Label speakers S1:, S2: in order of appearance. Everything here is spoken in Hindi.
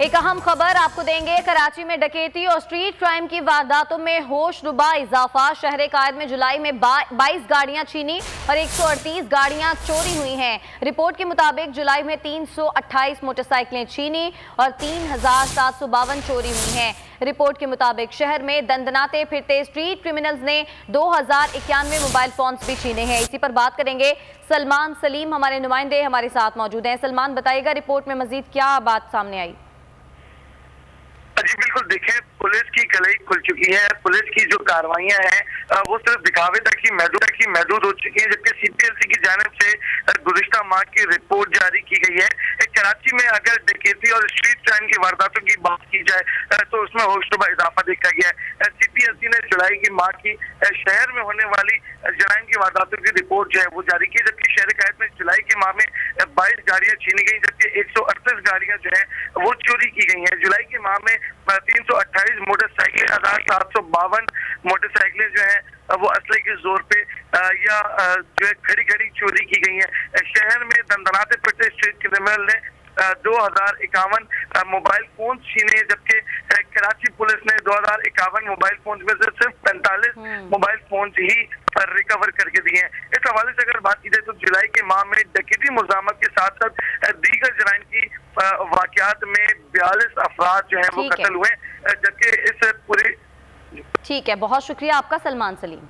S1: एक अहम खबर आपको देंगे। कराची में डकैती और स्ट्रीट क्राइम की वारदातों में होशरुबा इजाफा। शहर कायद में जुलाई में 22 गाड़ियां छीनी और 138 गाड़ियां चोरी हुई हैं। रिपोर्ट के मुताबिक जुलाई में 328 मोटरसाइकिलें छीनी और 3752 चोरी हुई हैं। रिपोर्ट के मुताबिक शहर में दंदनाते फिरते स्ट्रीट क्रिमिनल्स ने 2091 मोबाइल फोन्स भी छीने हैं। इसी पर बात करेंगे। सलमान सलीम हमारे नुमाइंदे हमारे साथ मौजूद हैं। सलमान, बताइएगा रिपोर्ट में मजीद क्या बात सामने आई?
S2: जी बिल्कुल, देखें, पुलिस की कलई खुल चुकी है। पुलिस की जो कार्रवाइयां हैं वो सिर्फ दिखावे तक ही महदूद हो चुकी है, जबकि सीपीएलसी की जानिब से गुज़िश्ता माह की रिपोर्ट जारी की गई है। कराची में अगर डकैती और स्ट्रीट क्राइम की वारदातों की बात की जाए तो उसमें होशरुबा इजाफा देखा गया है। सीपीएलसी ने जुलाई की माह की शहर में होने वाली जराइम की वारदातों की रिपोर्ट जो है वो जारी की, जबकि शहर कायद में जुलाई के माह में 22 गाड़ियां छीनी गई, जबकि 138 गाड़ियां जो है वो चोरी की गई हैं। जुलाई के माह में 328 मोटरसाइकिल, 1752 मोटरसाइकिलें जो है वो असले के जोर पे या जो है खड़ी खड़ी चोरी की गई है। शहर में दंदनाते फिरते स्ट्रीट क्रिमिनल ने 2051 मोबाइल फोन छीने, जबकि कराची पुलिस ने 2051 मोबाइल फोन में से सिर्फ 45 मोबाइल फोन ही रिकवर करके दिए हैं। इस हवाले से अगर बात की जाए तो जुलाई के माह में डकैती मुज़ाहमत के साथ साथ दीगर जराइम की वाकयात में 42 अफराद जो है वो कत्ल हुए, जबकि इस पूरी।
S1: ठीक है, बहुत शुक्रिया आपका सलमान सलीम।